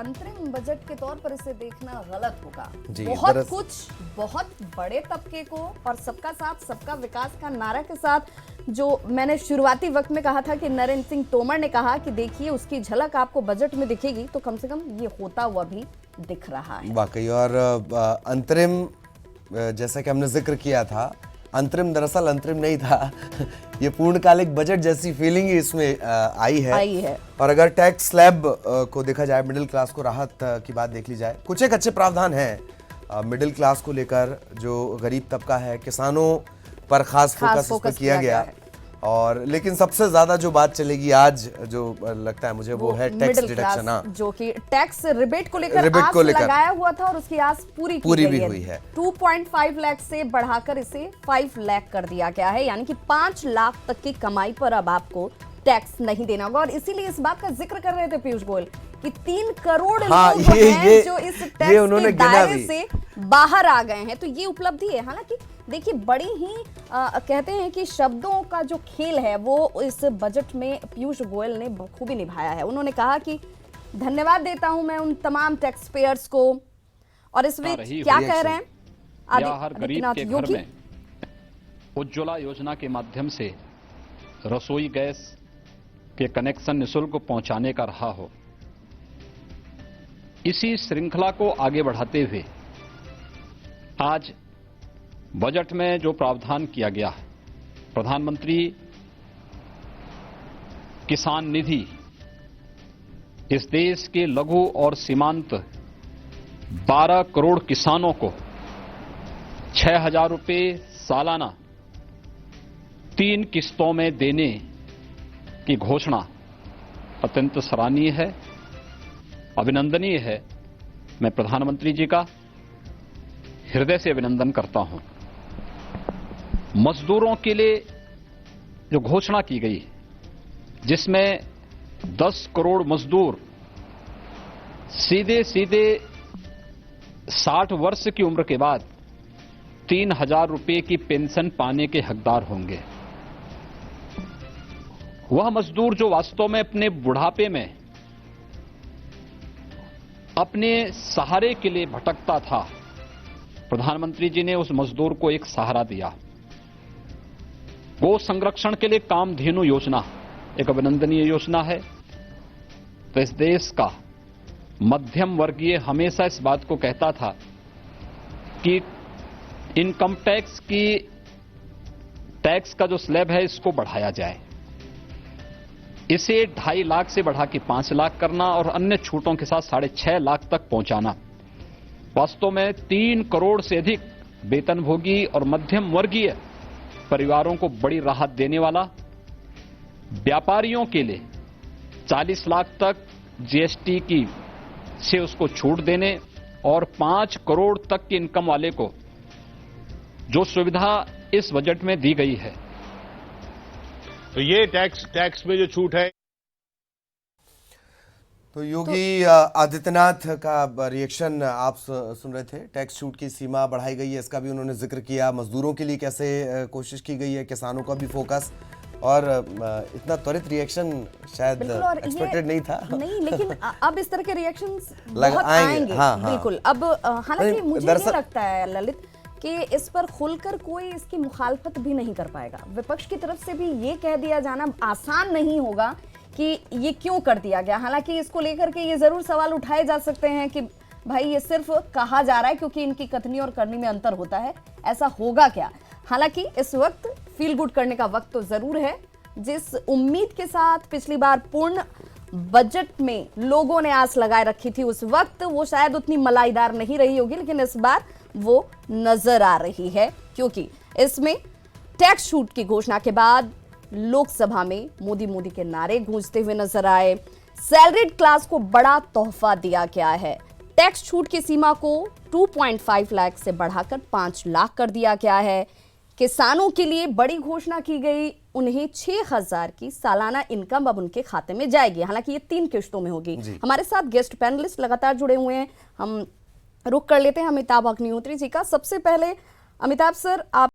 अंतरिम बजट के तौर पर इसे देखना गलत होगा। बहुत बड़े तबके को और सबका साथ सबका विकास का नारा के साथ, जो मैंने शुरुआती वक्त में कहा था कि नरेंद्र सिंह तोमर ने कहा कि देखिए उसकी झलक आपको बजट में दिखेगी, तो कम से कम ये होता हुआ भी दिख रहा है वाकई। और अंतरिम, जैसा कि हमने जिक्र किया था, अंतरिम दरअसल अंतरिम नहीं था ये पूर्णकालिक बजट जैसी फीलिंग ही इसमें आई है। और अगर टैक्स स्लैब को देखा जाए, मिडिल क्लास को राहत की बात देख ली जाए, कुछ एक अच्छे प्रावधान हैं मिडिल क्लास को लेकर। जो गरीब तबका है, किसानों पर खास फोकस उस पर किया गया। और लेकिन सबसे ज्यादा जो बात चलेगी आज, जो लगता है मुझे, वो है टैक्स डिडक्शन, जो कि टैक्स रिबेट को लेकर आस लगाया हुआ था और उसकी आस पूरी भी हुई है। 2.5 लाख से बढ़ाकर इसे 5 लाख कर दिया गया है, यानी कि 5 लाख तक की कमाई पर अब आपको टैक्स नहीं देना होगा। और इसीलिए इस बात का जिक्र कर रहे थे पीयूष गोयल कि 3 करोड़ लोग हैं जो इस टैक्स के दायरे से बाहर आ गए हैं, तो ये उपलब्धि है। हालांकि देखिए, बड़ी ही कहते हैं कि शब्दों का जो खेल है वो इस बजट में पीयूष गोयल ने बखूबी निभाया है। उन्होंने कहा कि धन्यवाद देता हूं मैं उन तमाम टैक्स पेयर्स को। और इसमें क्या कह रहे हैं, हर गरीब के घर में उज्ज्वला योजना के माध्यम से रसोई गैस के कनेक्शन निःशुल्क पहुंचाने का रहा हो। इसी श्रृंखला को आगे बढ़ाते हुए आज बजट में जो प्रावधान किया गया है, प्रधानमंत्री किसान निधि इस देश के लघु और सीमांत 12 करोड़ किसानों को 6,000 रुपये सालाना 3 किस्तों में देने की घोषणा अत्यंत सराहनीय है, अभिनंदनीय है। मैं प्रधानमंत्री जी का हृदय से अभिनंदन करता हूं। मजदूरों के लिए जो घोषणा की गई, जिसमें 10 करोड़ मजदूर सीधे 60 वर्ष की उम्र के बाद 3,000 रुपये की पेंशन पाने के हकदार होंगे। वह मजदूर जो वास्तव में अपने बुढ़ापे में अपने सहारे के लिए भटकता था, प्रधानमंत्री जी ने उस मजदूर को एक सहारा दिया। गो संरक्षण के लिए कामधेनु योजना एक अभिनंदनीय योजना है। तो इस देश का मध्यम वर्गीय हमेशा इस बात को कहता था कि इनकम टैक्स का जो स्लैब है इसको बढ़ाया जाए, इसे 2.5 लाख से बढ़ा के 5 लाख करना और अन्य छूटों के साथ 6.5 लाख तक पहुंचाना वास्तव में 3 करोड़ से अधिक वेतनभोगी और मध्यम वर्गीय परिवारों को बड़ी राहत देने वाला। व्यापारियों के लिए 40 लाख तक जीएसटी की से उसको छूट देने और 5 करोड़ तक की इनकम वाले को जो सुविधा इस बजट में दी गई है। तो ये टैक्स में जो छूट है, तो योगी आदित्यनाथ का रिएक्शन आप सुन रहे थे। टैक्स छूट की सीमा बढ़ाई गई है, इसका भी उन्होंने जिक्र किया। मजदूरों के लिए कैसे कोशिश की गई है, किसानों का भी फोकस। और इतना त्वरित रिएक्शन शायद एक्सपेक्टेड नहीं था। नहीं, लेकिन अब इस तरह के रिएक्शंस बहुत आएंगे। बिल्कुल। अब हालांकि मुझे ये लगता है ललित कि इस पर खुलकर कोई इसकी मुखालफत भी नहीं कर पाएगा। विपक्ष की तरफ से भी ये कह दिया जाना आसान नहीं होगा कि ये क्यों कर दिया गया। हालांकि इसको लेकर के ये जरूर सवाल उठाए जा सकते हैं कि भाई ये सिर्फ कहा जा रहा है क्योंकि इनकी कथनी और करनी में अंतर होता है, ऐसा होगा क्या। हालांकि इस वक्त फील गुड करने का वक्त तो जरूर है। जिस उम्मीद के साथ पिछली बार पूर्ण बजट में लोगों ने आस लगाए रखी थी, उस वक्त वो शायद उतनी मलाईदार नहीं रही होगी, लेकिन इस बार वो नजर आ रही है क्योंकि इसमें टैक्स छूट की घोषणा के बाद लोकसभा में मोदी मोदी के नारे गूंजते हुए नजर आए। सैलरीड क्लास को बड़ा तोहफा दिया गया है। टैक्स छूट की सीमा को 2.5 लाख से बढ़ाकर 5 लाख कर दिया गया है। किसानों के लिए बड़ी घोषणा की गई, उन्हें 6,000 की सालाना इनकम अब उनके खाते में जाएगी। हालांकि ये 3 किश्तों में होगी। हमारे साथ गेस्ट पैनलिस्ट लगातार जुड़े हुए हैं। हम रुक कर लेते हैं अमिताभ अग्निहोत्री जी का। सबसे पहले अमिताभ सर, आप